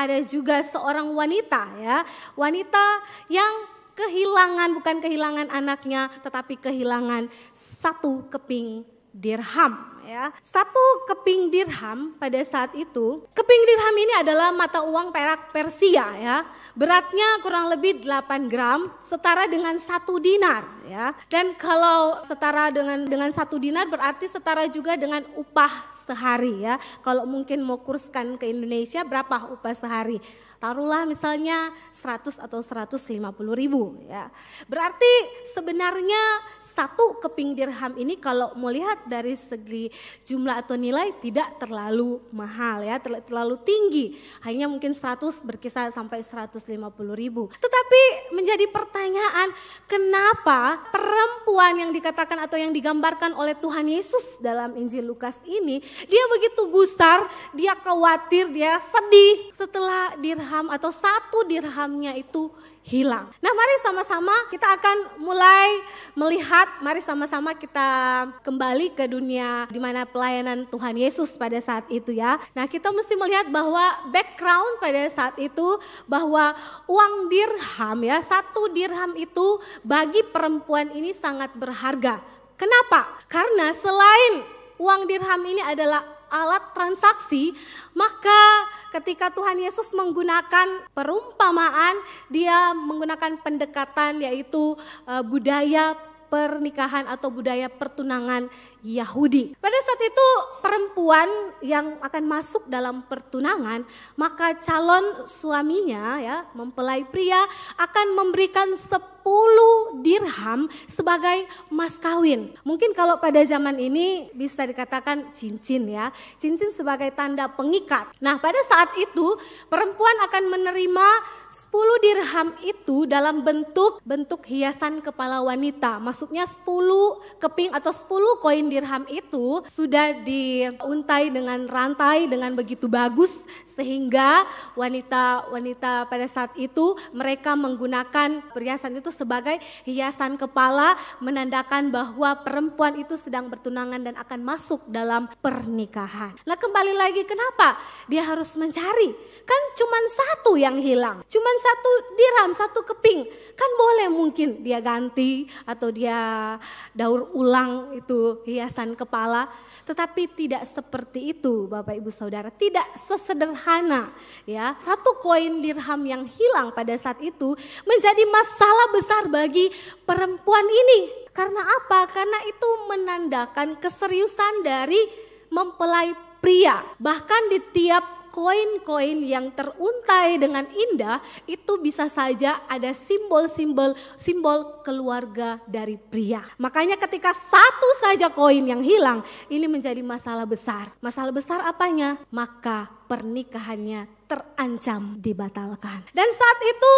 ada juga seorang wanita ya, wanita yang kehilangan, bukan kehilangan anaknya, tetapi kehilangan 1 keping dirham ya. 1 keping dirham pada saat itu, keping dirham ini adalah mata uang perak Persia ya. Beratnya kurang lebih 8 gram, setara dengan 1 dinar ya. Dan kalau setara dengan 1 dinar berarti setara juga dengan upah sehari ya. Kalau mungkin mau kurskan ke Indonesia, berapa upah sehari? Taruhlah misalnya 100 atau 150 ribu ya. Berarti sebenarnya 1 keping dirham ini kalau mau lihat dari segi jumlah atau nilai tidak terlalu mahal ya, terlalu tinggi. Hanya mungkin 100 berkisar sampai 150 ribu. Tetapi menjadi pertanyaan, kenapa perempuan yang dikatakan atau yang digambarkan oleh Tuhan Yesus dalam Injil Lukas ini, dia begitu gusar, dia khawatir, dia sedih setelah dirham atau 1 dirhamnya itu hilang. Nah, mari sama-sama kita akan mulai melihat, mari sama-sama kita kembali ke dunia di mana pelayanan Tuhan Yesus pada saat itu ya. Nah, kita mesti melihat bahwa background pada saat itu, bahwa uang dirham ya, 1 dirham itu bagi perempuan ini sangat berharga. Kenapa? Karena selain uang dirham ini adalah alat transaksi, maka ketika Tuhan Yesus menggunakan perumpamaan, dia menggunakan pendekatan yaitu budaya pernikahan atau budaya pertunangan Yahudi. Pada saat itu perempuan yang akan masuk dalam pertunangan, maka calon suaminya ya, mempelai pria akan memberikan 10 dirham sebagai mas kawin. Mungkin kalau pada zaman ini bisa dikatakan cincin ya, cincin sebagai tanda pengikat. Nah, pada saat itu perempuan akan menerima 10 dirham itu dalam bentuk hiasan kepala wanita. Maksudnya 10 keping atau 10 koin dirham itu sudah diuntai dengan rantai dengan begitu bagus, sehingga wanita-wanita pada saat itu mereka menggunakan perhiasan itu sebagai hiasan kepala, menandakan bahwa perempuan itu sedang bertunangan dan akan masuk dalam pernikahan. Nah, kembali lagi, kenapa dia harus mencari? Kan cuman 1 yang hilang, cuman 1 dirham, 1 keping. Kan boleh mungkin dia ganti atau dia daur ulang itu hiasan kepala. Tetapi tidak seperti itu Bapak Ibu Saudara, tidak sesederhana ya. 1 koin dirham yang hilang pada saat itu menjadi masalah besar bagi perempuan ini. Karena apa? Karena itu menandakan keseriusan dari mempelai pria. Bahkan di tiap koin-koin yang teruntai dengan indah itu bisa saja ada simbol keluarga dari pria. Makanya ketika 1 saja koin yang hilang, ini menjadi masalah besar. Masalah besar apanya? Maka pernikahannya terancam dibatalkan. Dan saat itu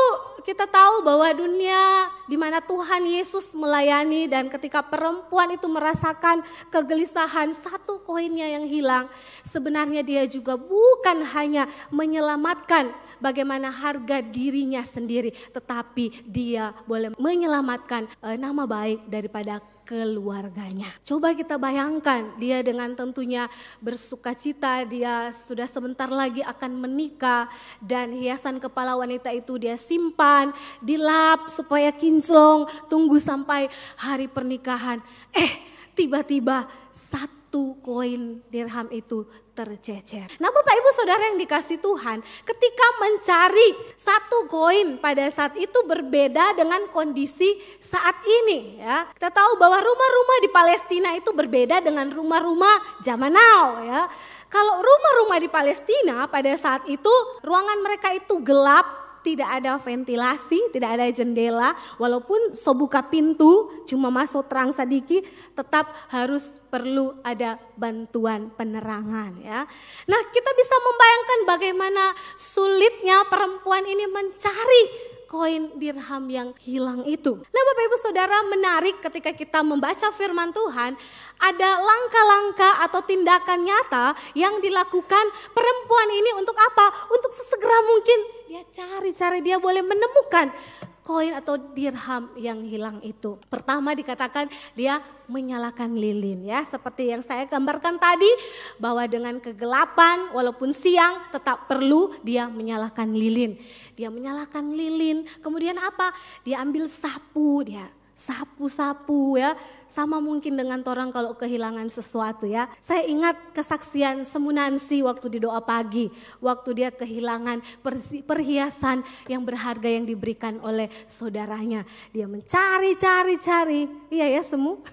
kita tahu bahwa dunia di mana Tuhan Yesus melayani, dan ketika perempuan itu merasakan kegelisahan 1 koinnya yang hilang, sebenarnya dia juga bukan hanya menyelamatkan bagaimana harga dirinya sendiri, tetapi dia boleh menyelamatkan nama baik daripada keluarganya. Coba kita bayangkan, dia dengan tentunya bersuka cita, dia sudah sebentar lagi akan menikah, dan hiasan kepala wanita itu dia simpan, dilap supaya kinclong, tunggu sampai hari pernikahan. Tiba-tiba 1 koin dirham itu tercecer. Nah, Bapak Ibu Saudara yang dikasih Tuhan, ketika mencari 1 koin pada saat itu berbeda dengan kondisi saat ini ya. Kita tahu bahwa rumah-rumah di Palestina itu berbeda dengan rumah-rumah zaman now ya. Kalau rumah-rumah di Palestina pada saat itu ruangan mereka itu gelap, tidak ada ventilasi, tidak ada jendela, walaupun sebuka pintu cuma masuk terang sedikit, tetap harus perlu ada bantuan penerangan ya. Nah, kita bisa membayangkan bagaimana sulitnya perempuan ini mencari koin dirham yang hilang itu. Nah, Bapak Ibu Saudara, menarik ketika kita membaca firman Tuhan, ada langkah-langkah atau tindakan nyata yang dilakukan perempuan ini untuk apa? Untuk sesegera mungkin dia cari-cari, dia boleh menemukan koin atau dirham yang hilang itu? Pertama dikatakan dia menyalakan lilin ya, seperti yang saya gambarkan tadi, bahwa dengan kegelapan walaupun siang tetap perlu dia menyalakan lilin. Dia menyalakan lilin, kemudian apa? Dia ambil sapu, dia sapu-sapu ya. Sama mungkin dengan orang kalau kehilangan sesuatu ya. Saya ingat kesaksian Semunansi waktu di doa pagi. Waktu dia kehilangan perhiasan yang berharga yang diberikan oleh saudaranya. Dia mencari-cari. Iya ya Semu.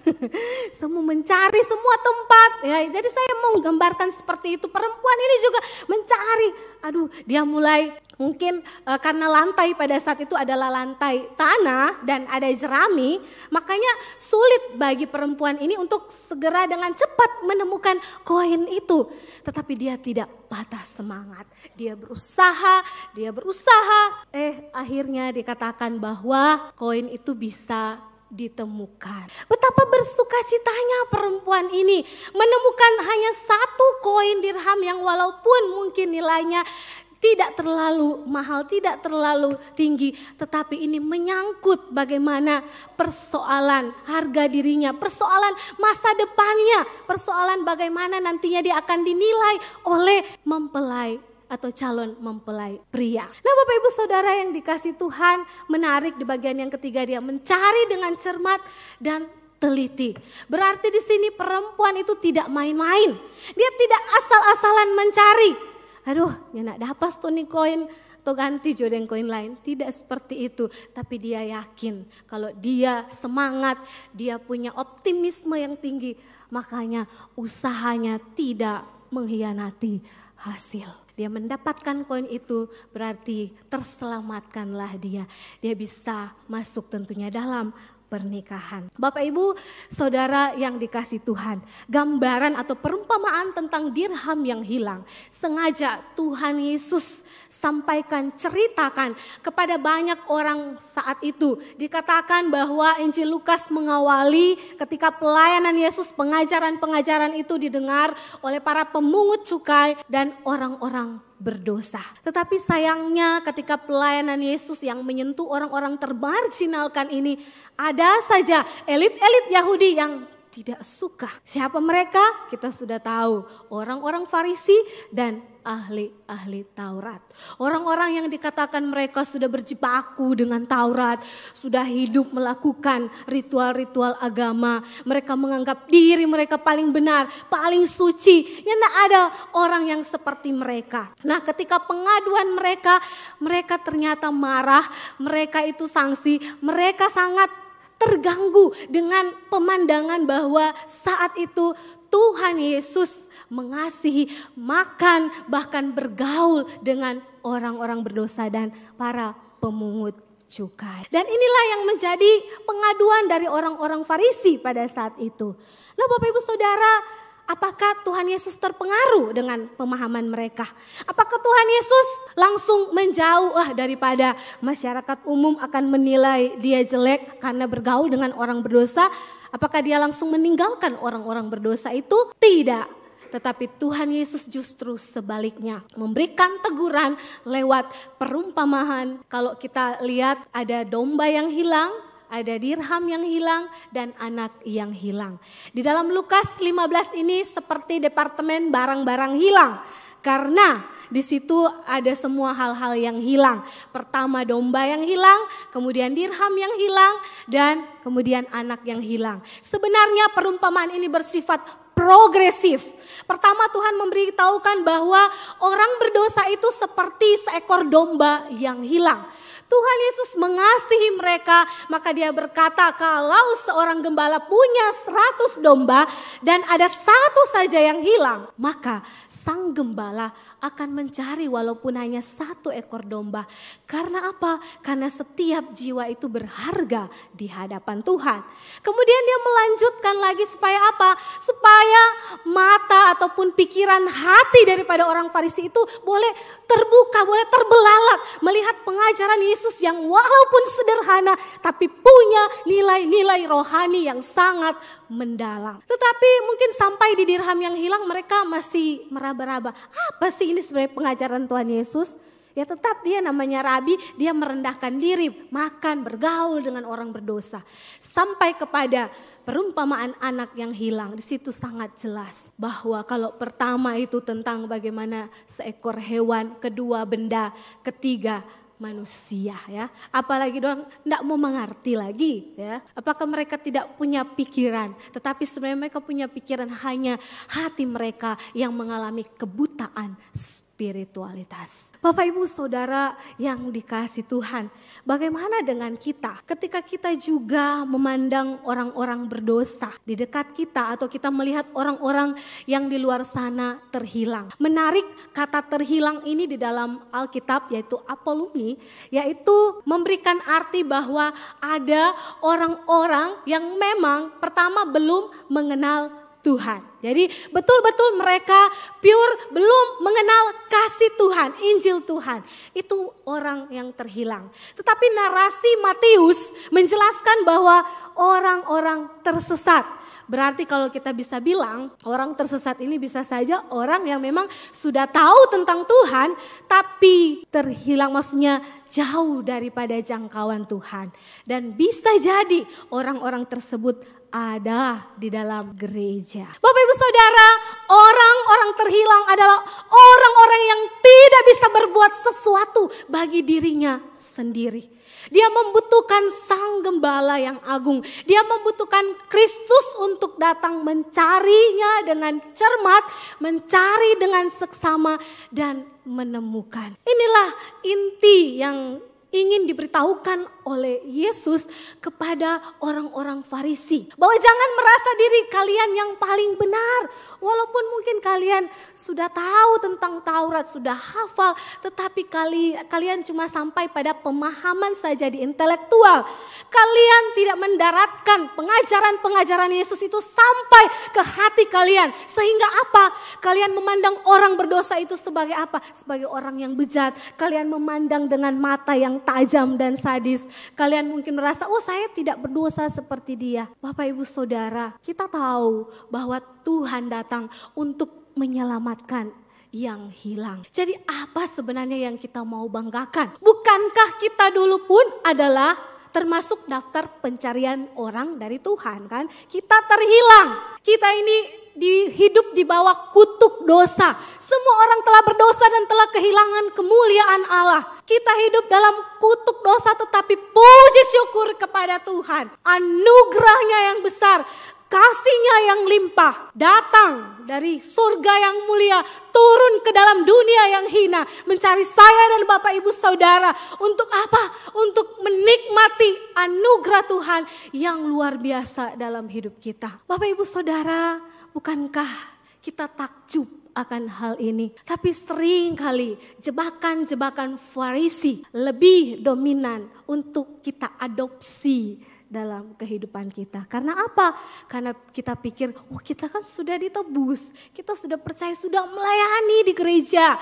Semu mencari semua tempat. Ya, jadi saya mau gambarkan seperti itu. Perempuan ini juga mencari. Aduh, dia mulai mungkin karena lantai pada saat itu adalah lantai tanah dan ada jerami. Makanya sulit bagi perempuan ini untuk segera dengan cepat menemukan koin itu. Tetapi dia tidak patah semangat. Dia berusaha. Akhirnya dikatakan bahwa koin itu bisa ditemukan. Betapa bersukacitanya perempuan ini menemukan hanya satu koin dirham yang walaupun mungkin nilainya tidak terlalu mahal, tidak terlalu tinggi, tetapi ini menyangkut bagaimana persoalan harga dirinya, persoalan masa depannya, persoalan bagaimana nantinya dia akan dinilai oleh mempelai atau calon mempelai pria. Nah Bapak Ibu Saudara yang dikasih Tuhan, menarik di bagian yang ketiga, dia mencari dengan cermat dan teliti. Berarti di sini perempuan itu tidak main-main. Dia tidak asal-asalan mencari. Aduh, nyenak dapat tuh nih koin atau ganti jodoh koin lain. Tidak seperti itu, tapi dia yakin kalau dia semangat, dia punya optimisme yang tinggi, makanya usahanya tidak mengkhianati hasil. Dia mendapatkan koin itu berarti terselamatkanlah dia. Dia bisa masuk tentunya dalam pernikahan. Bapak Ibu Saudara yang dikasih Tuhan, gambaran atau perumpamaan tentang dirham yang hilang sengaja Tuhan Yesus sampaikan, ceritakan kepada banyak orang saat itu. Dikatakan bahwa Injil Lukas mengawali ketika pelayanan Yesus, pengajaran-pengajaran itu didengar oleh para pemungut cukai dan orang-orang berdosa. Tetapi sayangnya ketika pelayanan Yesus yang menyentuh orang-orang termarginalkan ini, ada saja elit-elit Yahudi yang tidak suka. Siapa mereka? Kita sudah tahu, orang-orang Farisi dan ahli-ahli Taurat. Orang-orang yang dikatakan mereka sudah berjibaku dengan Taurat, sudah hidup melakukan ritual-ritual agama. Mereka menganggap diri mereka paling benar, paling suci. Ya, tidak ada orang yang seperti mereka. Nah, ketika pengaduan mereka ternyata marah, mereka itu sanksi, mereka sangat terganggu dengan pemandangan bahwa saat itu Tuhan Yesus mengasihi, makan, bahkan bergaul dengan orang-orang berdosa dan para pemungut cukai. Dan inilah yang menjadi pengaduan dari orang-orang Farisi pada saat itu. Nah Bapak Ibu Saudara, apakah Tuhan Yesus terpengaruh dengan pemahaman mereka? Apakah Tuhan Yesus langsung menjauh daripada masyarakat umum akan menilai dia jelek karena bergaul dengan orang berdosa? Apakah dia langsung meninggalkan orang-orang berdosa itu? Tidak. Tetapi Tuhan Yesus justru sebaliknya memberikan teguran lewat perumpamaan. Kalau kita lihat ada domba yang hilang, ada dirham yang hilang, dan anak yang hilang. Di dalam Lukas 15 ini seperti departemen barang-barang hilang. Karena di situ ada semua hal-hal yang hilang. Pertama domba yang hilang, kemudian dirham yang hilang, dan kemudian anak yang hilang. Sebenarnya perumpamaan ini bersifat progresif. Pertama Tuhan memberitahukan bahwa orang berdosa itu seperti seekor domba yang hilang. Tuhan Yesus mengasihi mereka, maka dia berkata kalau seorang gembala punya 100 domba dan ada satu saja yang hilang, maka sang gembala akan mencari walaupun hanya satu ekor domba. Karena apa? Karena setiap jiwa itu berharga di hadapan Tuhan. Kemudian dia melanjutkan lagi supaya apa? Supaya mata ataupun pikiran hati daripada orang Farisi itu boleh terbuka, boleh terbelalak melihat pengajaran Yesus yang walaupun sederhana tapi punya nilai-nilai rohani yang sangat mendalam. Tetapi mungkin sampai di dirham yang hilang mereka masih meraba-raba. Apa sih ini sebenarnya pengajaran Tuhan Yesus? Ya tetap dia namanya rabi, dia merendahkan diri, makan, bergaul dengan orang berdosa. Sampai kepada perumpamaan anak yang hilang. Di situ sangat jelas bahwa kalau pertama itu tentang bagaimana seekor hewan, kedua benda, ketiga manusia ya. Apalagi doang tidak mau mengerti lagi ya. Apakah mereka tidak punya pikiran? Tetapi sebenarnya mereka punya pikiran, hanya hati mereka yang mengalami kebutaan spiritualitas. Bapak Ibu Saudara yang dikasihi Tuhan, bagaimana dengan kita ketika kita juga memandang orang-orang berdosa di dekat kita, atau kita melihat orang-orang yang di luar sana terhilang. Menarik, kata terhilang ini di dalam Alkitab yaitu apolumi, yaitu memberikan arti bahwa ada orang-orang yang memang pertama belum mengenal Tuhan. Jadi betul-betul mereka pure, belum mengenal kasih Tuhan, Injil Tuhan. Itu orang yang terhilang. Tetapi narasi Matius menjelaskan bahwa orang-orang tersesat. Berarti kalau kita bisa bilang orang tersesat ini bisa saja orang yang memang sudah tahu tentang Tuhan tapi terhilang, maksudnya jauh daripada jangkauan Tuhan. Dan bisa jadi orang-orang tersebut ada di dalam gereja. Bapak Ibu Saudara, orang-orang terhilang adalah orang-orang yang tidak bisa berbuat sesuatu bagi dirinya sendiri. Dia membutuhkan Sang Gembala yang agung. Dia membutuhkan Kristus untuk datang mencarinya dengan cermat, mencari dengan seksama dan menemukan. Inilah inti yang ingin diberitahukan oleh Yesus kepada orang-orang Farisi. Bahwa jangan merasa diri kalian yang paling benar. Walaupun mungkin kalian sudah tahu tentang Taurat, sudah hafal. Tetapi kalian cuma sampai pada pemahaman saja di intelektual. Kalian tidak mendaratkan pengajaran-pengajaran Yesus itu sampai ke hati kalian. Sehingga apa? Kalian memandang orang berdosa itu sebagai apa? Sebagai orang yang bejat. Kalian memandang dengan mata yang tajam dan sadis. Kalian mungkin merasa, oh saya tidak berdosa seperti dia. Bapak Ibu Saudara, kita tahu bahwa Tuhan datang untuk menyelamatkan yang hilang. Jadi apa sebenarnya yang kita mau banggakan? Bukankah kita dulu pun adalah termasuk daftar pencarian orang dari Tuhan kan? Kita terhilang. Kita ini hidup di bawah kutuk dosa. Semua orang telah berdosa dan telah kehilangan kemuliaan Allah. Kita hidup dalam kutuk dosa, tetapi puji syukur kepada Tuhan. Anugerahnya yang besar, kasihnya yang limpah, datang dari surga yang mulia, turun ke dalam dunia yang hina, mencari saya dan Bapak Ibu Saudara. Untuk apa? Untuk menikmati anugerah Tuhan yang luar biasa dalam hidup kita. Bapak Ibu Saudara, bukankah kita takjub akan hal ini? Tapi sering kali jebakan-jebakan Farisi lebih dominan untuk kita adopsi dalam kehidupan kita. Karena apa? Karena kita pikir, oh kita kan sudah ditebus, kita sudah percaya, sudah melayani di gereja,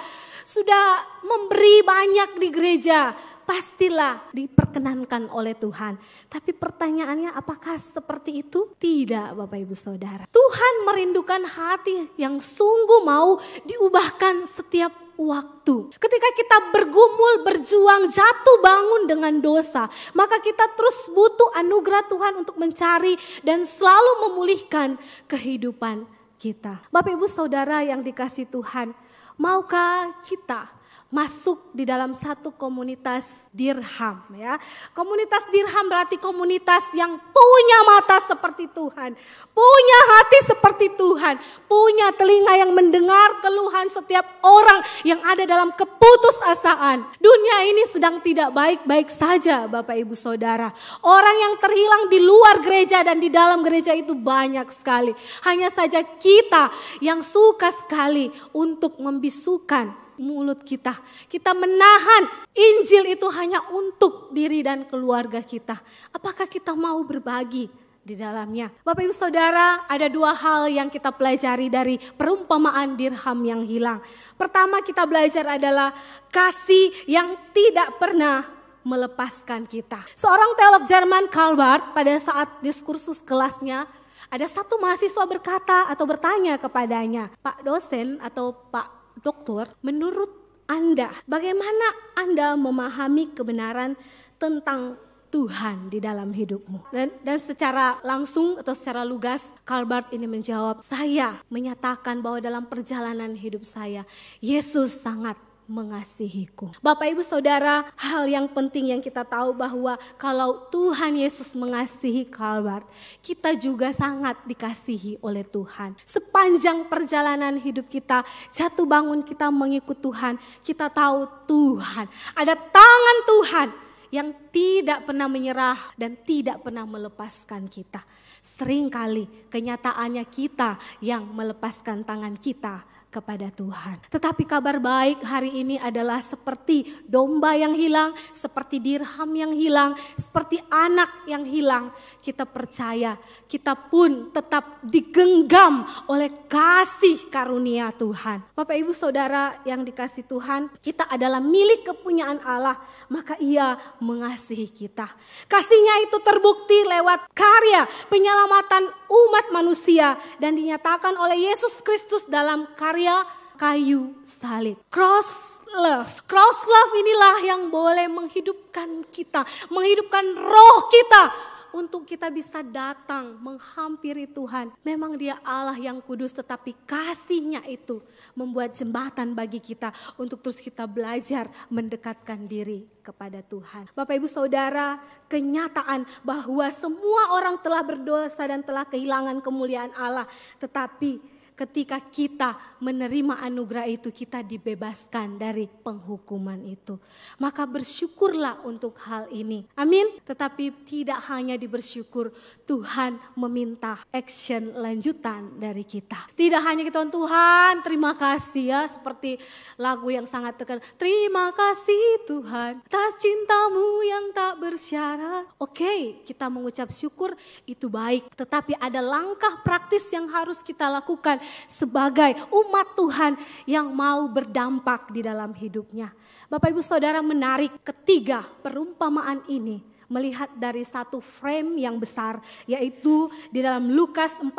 sudah memberi banyak di gereja, pastilah diperkenankan oleh Tuhan. Tapi pertanyaannya, apakah seperti itu? Tidak, Bapak Ibu Saudara. Tuhan merindukan hati yang sungguh mau diubahkan setiap waktu. Ketika kita bergumul, berjuang, jatuh bangun dengan dosa, maka kita terus butuh anugerah Tuhan untuk mencari dan selalu memulihkan kehidupan kita. Bapak Ibu Saudara yang dikasihi Tuhan, maukah kita masuk di dalam satu komunitas dirham ya. Komunitas dirham berarti komunitas yang punya mata seperti Tuhan, punya hati seperti Tuhan, punya telinga yang mendengar keluhan setiap orang yang ada dalam keputusasaan. Dunia ini sedang tidak baik-baik saja, Bapak Ibu Saudara. Orang yang terhilang di luar gereja dan di dalam gereja itu banyak sekali. Hanya saja kita yang suka sekali untuk membisukan mulut kita. Kita menahan Injil itu hanya untuk diri dan keluarga kita. Apakah kita mau berbagi di dalamnya? Bapak Ibu Saudara, ada dua hal yang kita pelajari dari perumpamaan dirham yang hilang. Pertama kita belajar adalah kasih yang tidak pernah melepaskan kita. Seorang teolog Jerman, Karl Barth, pada saat diskursus kelasnya, ada satu mahasiswa berkata atau bertanya kepadanya, Pak dosen atau Pak Dokter, menurut Anda? Bagaimana Anda memahami kebenaran tentang Tuhan di dalam hidupmu? Dan secara langsung atau secara lugas, Calvert ini menjawab, saya menyatakan bahwa dalam perjalanan hidup saya, Yesus sangat mengasihiku. Bapak Ibu Saudara, hal yang penting yang kita tahu bahwa kalau Tuhan Yesus mengasihi Calvert, kita juga sangat dikasihi oleh Tuhan. Sepanjang perjalanan hidup kita, jatuh bangun kita mengikut Tuhan, kita tahu Tuhan, ada tangan Tuhan yang tidak pernah menyerah dan tidak pernah melepaskan kita. Seringkali kenyataannya kita yang melepaskan tangan kita kepada Tuhan. Tetapi kabar baik hari ini adalah seperti domba yang hilang, seperti dirham yang hilang, seperti anak yang hilang. Kita percaya, kita pun tetap digenggam oleh kasih karunia Tuhan. Bapak Ibu Saudara yang dikasihi Tuhan, kita adalah milik kepunyaan Allah, maka Ia mengasihi kita. Kasihnya itu terbukti lewat karya penyelamatan umat manusia dan dinyatakan oleh Yesus Kristus dalam karya kayu salib. Cross love inilah yang boleh menghidupkan kita, menghidupkan roh kita untuk kita bisa datang menghampiri Tuhan. Memang Dia Allah yang kudus, tetapi kasih-Nya itu membuat jembatan bagi kita untuk terus kita belajar mendekatkan diri kepada Tuhan. Bapak Ibu Saudara, kenyataan bahwa semua orang telah berdosa dan telah kehilangan kemuliaan Allah, tetapi ketika kita menerima anugerah itu, kita dibebaskan dari penghukuman itu. Maka bersyukurlah untuk hal ini. Amin. Tetapi tidak hanya bersyukur, Tuhan meminta action lanjutan dari kita. Tidak hanya kita, Tuhan terima kasih ya, seperti lagu yang sangat terkenal. Terima kasih Tuhan atas cintamu yang tak bersyarat. Oke, kita mengucap syukur itu baik. Tetapi ada langkah praktis yang harus kita lakukan sebagai umat Tuhan yang mau berdampak di dalam hidupnya. Bapak Ibu Saudara, menarik ketiga perumpamaan ini melihat dari satu frame yang besar, yaitu di dalam Lukas 14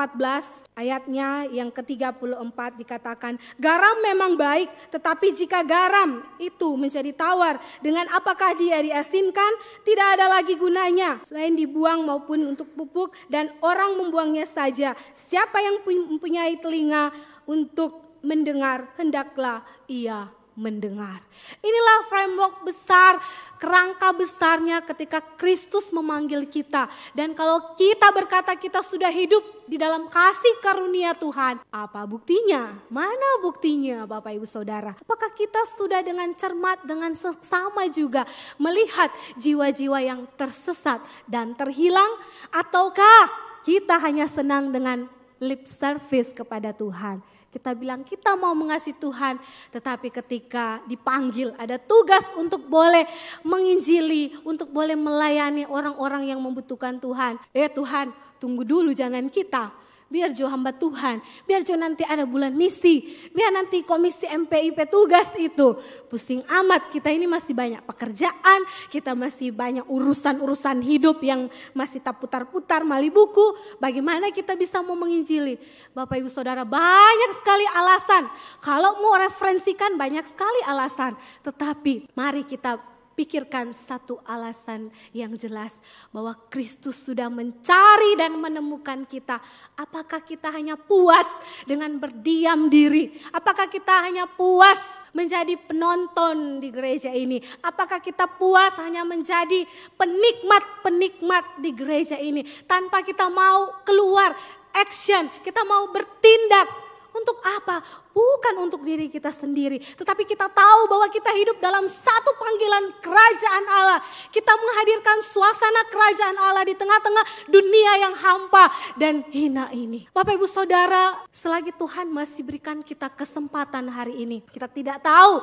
ayatnya yang ke-34 dikatakan, garam memang baik, tetapi jika garam itu menjadi tawar, dengan apakah dia diasinkan? Tidak ada lagi gunanya selain dibuang maupun untuk pupuk, dan orang membuangnya saja. Siapa yang mempunyai telinga untuk mendengar, hendaklah ia mendengar. Inilah framework besar, kerangka besarnya ketika Kristus memanggil kita. Dan kalau kita berkata kita sudah hidup di dalam kasih karunia Tuhan, apa buktinya? Mana buktinya Bapak Ibu Saudara? Apakah kita sudah dengan cermat, dengan seksama juga melihat jiwa-jiwa yang tersesat dan terhilang? Ataukah kita hanya senang dengan lip service kepada Tuhan? Kita bilang kita mau mengasihi Tuhan, tetapi ketika dipanggil ada tugas untuk boleh menginjili, untuk boleh melayani orang-orang yang membutuhkan Tuhan. Tuhan, tunggu dulu, jangan kita. Biar Jo hamba Tuhan, biar Jo nanti ada bulan misi, biar nanti komisi MPIP tugas itu. Pusing amat, kita ini masih banyak pekerjaan, kita masih banyak urusan-urusan hidup yang masih tak putar-putar mali buku. Bagaimana kita bisa mau menginjili? Bapak Ibu Saudara, banyak sekali alasan. Kalau mau referensikan banyak sekali alasan. Tetapi mari kita pikirkan satu alasan yang jelas, bahwa Kristus sudah mencari dan menemukan kita. Apakah kita hanya puas dengan berdiam diri? Apakah kita hanya puas menjadi penonton di gereja ini? Apakah kita puas hanya menjadi penikmat-penikmat di gereja ini tanpa kita mau keluar action, kita mau bertindak? Untuk apa? Bukan untuk diri kita sendiri, tetapi kita tahu bahwa kita hidup dalam satu panggilan kerajaan Allah. Kita menghadirkan suasana kerajaan Allah di tengah-tengah dunia yang hampa dan hina ini. Bapak Ibu Saudara, selagi Tuhan masih berikan kita kesempatan hari ini, kita tidak tahu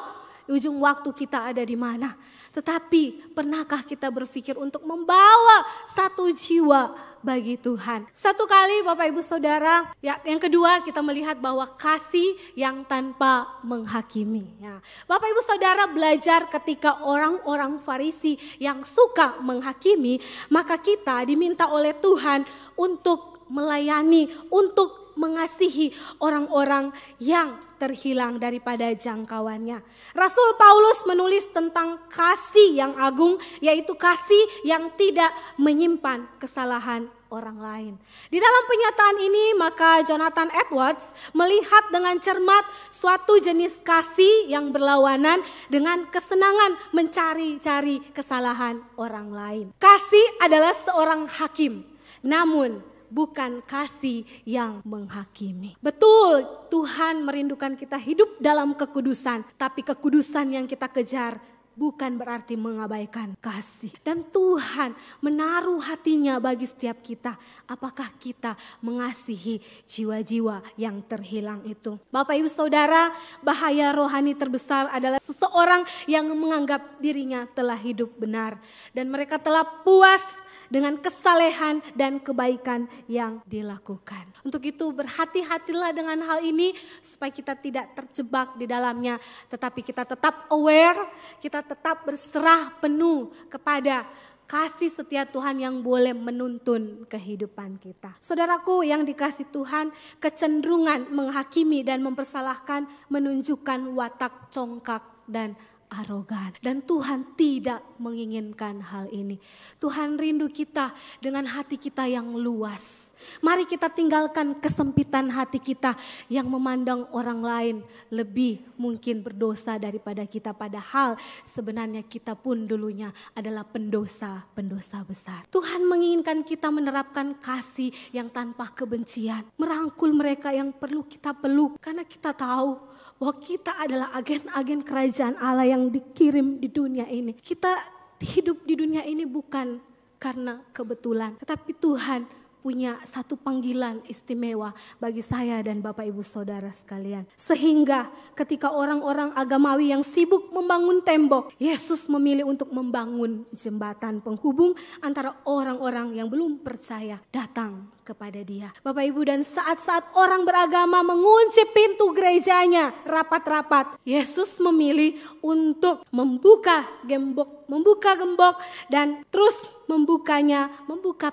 ujung waktu kita ada di mana. Tetapi pernahkah kita berpikir untuk membawa satu jiwa bagi Tuhan? Satu kali Bapak Ibu Saudara, yang kedua kita melihat bahwa kasih yang tanpa menghakimi. Ya. Bapak Ibu Saudara belajar ketika orang-orang Farisi yang suka menghakimi, maka kita diminta oleh Tuhan untuk melayani, untuk mengasihi orang-orang yang terhilang daripada jangkauannya. Rasul Paulus menulis tentang kasih yang agung, yaitu kasih yang tidak menyimpan kesalahan orang lain. Di dalam pernyataan ini maka Jonathan Edwards melihat dengan cermat suatu jenis kasih yang berlawanan dengan kesenangan mencari-cari kesalahan orang lain. Kasih adalah seorang hakim, namun bukan kasih yang menghakimi. Betul, Tuhan merindukan kita hidup dalam kekudusan, tapi kekudusan yang kita kejar bukan berarti mengabaikan kasih. Dan Tuhan menaruh hatinya bagi setiap kita. Apakah kita mengasihi jiwa-jiwa yang terhilang itu? Bapak Ibu Saudara, bahaya rohani terbesar adalah seseorang yang menganggap dirinya telah hidup benar. Dan mereka telah puas dengan kesalehan dan kebaikan yang dilakukan. Untuk itu berhati-hatilah dengan hal ini supaya kita tidak terjebak di dalamnya. Tetapi kita tetap aware, kita tetap berserah penuh kepada kasih setia Tuhan yang boleh menuntun kehidupan kita. Saudaraku yang dikasihi Tuhan, kecenderungan menghakimi dan mempersalahkan menunjukkan watak congkak dan arogan. Dan Tuhan tidak menginginkan hal ini. Tuhan rindu kita dengan hati kita yang luas. Mari kita tinggalkan kesempitan hati kita yang memandang orang lain lebih mungkin berdosa daripada kita. Padahal sebenarnya kita pun dulunya adalah pendosa besar. Tuhan menginginkan kita menerapkan kasih yang tanpa kebencian. Merangkul mereka yang perlu kita peluk. Karena kita tahu bahwa kita adalah agen-agen kerajaan Allah yang dikirim di dunia ini. Kita hidup di dunia ini bukan karena kebetulan, tetapi Tuhan punya satu panggilan istimewa bagi saya dan Bapak Ibu Saudara sekalian. Sehingga ketika orang-orang agamawi yang sibuk membangun tembok, Yesus memilih untuk membangun jembatan penghubung antara orang-orang yang belum percaya datang kepada Dia. Bapak Ibu, dan saat-saat orang beragama mengunci pintu gerejanya rapat-rapat, Yesus memilih untuk membuka gembok dan terus membuka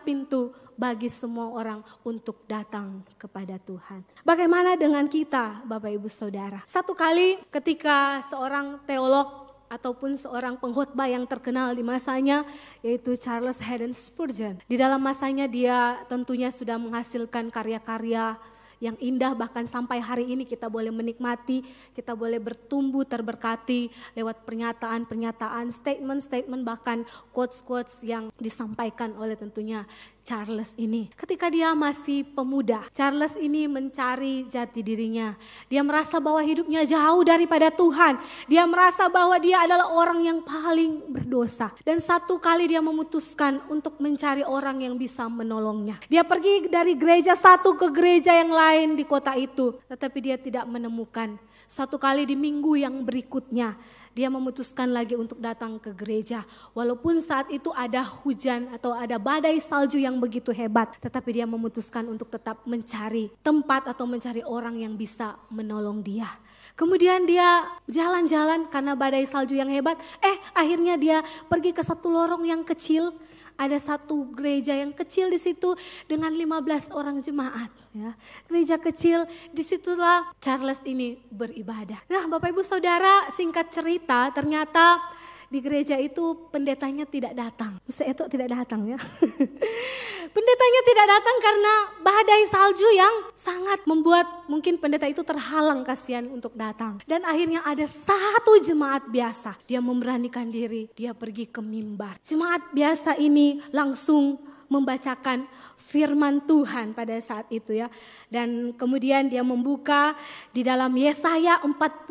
pintu bagi semua orang untuk datang kepada Tuhan. Bagaimana dengan kita, Bapak Ibu Saudara? Satu kali ketika seorang teolog ataupun seorang pengkhotbah yang terkenal di masanya, yaitu Charles Haddon Spurgeon. Di dalam masanya dia tentunya sudah menghasilkan karya-karya yang indah, bahkan sampai hari ini kita boleh menikmati, kita boleh bertumbuh terberkati lewat pernyataan-pernyataan, statement-statement, bahkan quotes-quotes yang disampaikan oleh tentunya Charles ini. Ketika dia masih pemuda, Charles ini mencari jati dirinya. Dia merasa bahwa hidupnya jauh daripada Tuhan. Dia merasa bahwa dia adalah orang yang paling berdosa. Dan satu kali dia memutuskan untuk mencari orang yang bisa menolongnya. Dia pergi dari gereja satu ke gereja yang lain di kota itu, tetapi dia tidak menemukan. Satu kali di minggu yang berikutnya, dia memutuskan lagi untuk datang ke gereja. Walaupun saat itu ada hujan atau ada badai salju yang begitu hebat, tetapi dia memutuskan untuk tetap mencari tempat atau mencari orang yang bisa menolong dia. Kemudian dia jalan-jalan karena badai salju yang hebat. Akhirnya dia pergi ke satu lorong yang kecil. Ada satu gereja yang kecil di situ dengan 15 orang jemaat. Ya. Gereja kecil, disitulah Charles ini beribadah. Nah, Bapak Ibu Saudara, singkat cerita ternyata di gereja itu pendetanya tidak datang. Bisa itu tidak datang ya. Pendetanya tidak datang karena badai salju yang sangat membuat mungkin pendeta itu terhalang, kasihan untuk datang. Dan akhirnya ada satu jemaat biasa. Dia memberanikan diri, dia pergi ke mimbar. Jemaat biasa ini langsung membacakan firman Tuhan pada saat itu ya. Dan kemudian dia membuka di dalam Yesaya 45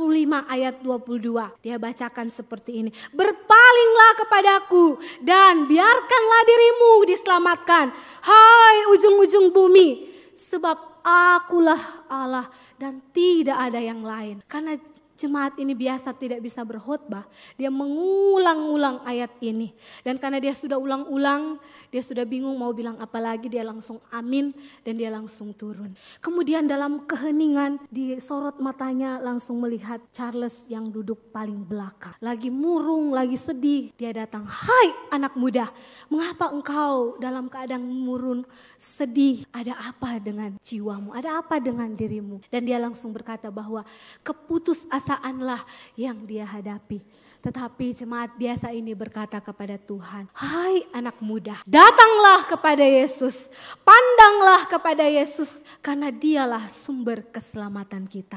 ayat 22. Dia bacakan seperti ini. Berpalinglah kepadaku dan biarkanlah dirimu diselamatkan. Hai ujung-ujung bumi, sebab akulah Allah dan tidak ada yang lain. Karena jemaat ini biasa tidak bisa berkhotbah, dia mengulang-ulang ayat ini. Dan karena dia sudah ulang-ulang, dia sudah bingung mau bilang apa lagi, dia langsung amin dan dia langsung turun. Kemudian dalam keheningan, disorot matanya langsung melihat Charles yang duduk paling belakang. Lagi murung, lagi sedih, dia datang, "Hai anak muda, mengapa engkau dalam keadaan murung, sedih? Ada apa dengan jiwamu? Ada apa dengan dirimu?" Dan dia langsung berkata bahwa keputusasaanlah yang dia hadapi. Tetapi jemaat biasa ini berkata kepada Tuhan, "Hai anak muda, datanglah kepada Yesus, pandanglah kepada Yesus, karena dialah sumber keselamatan kita."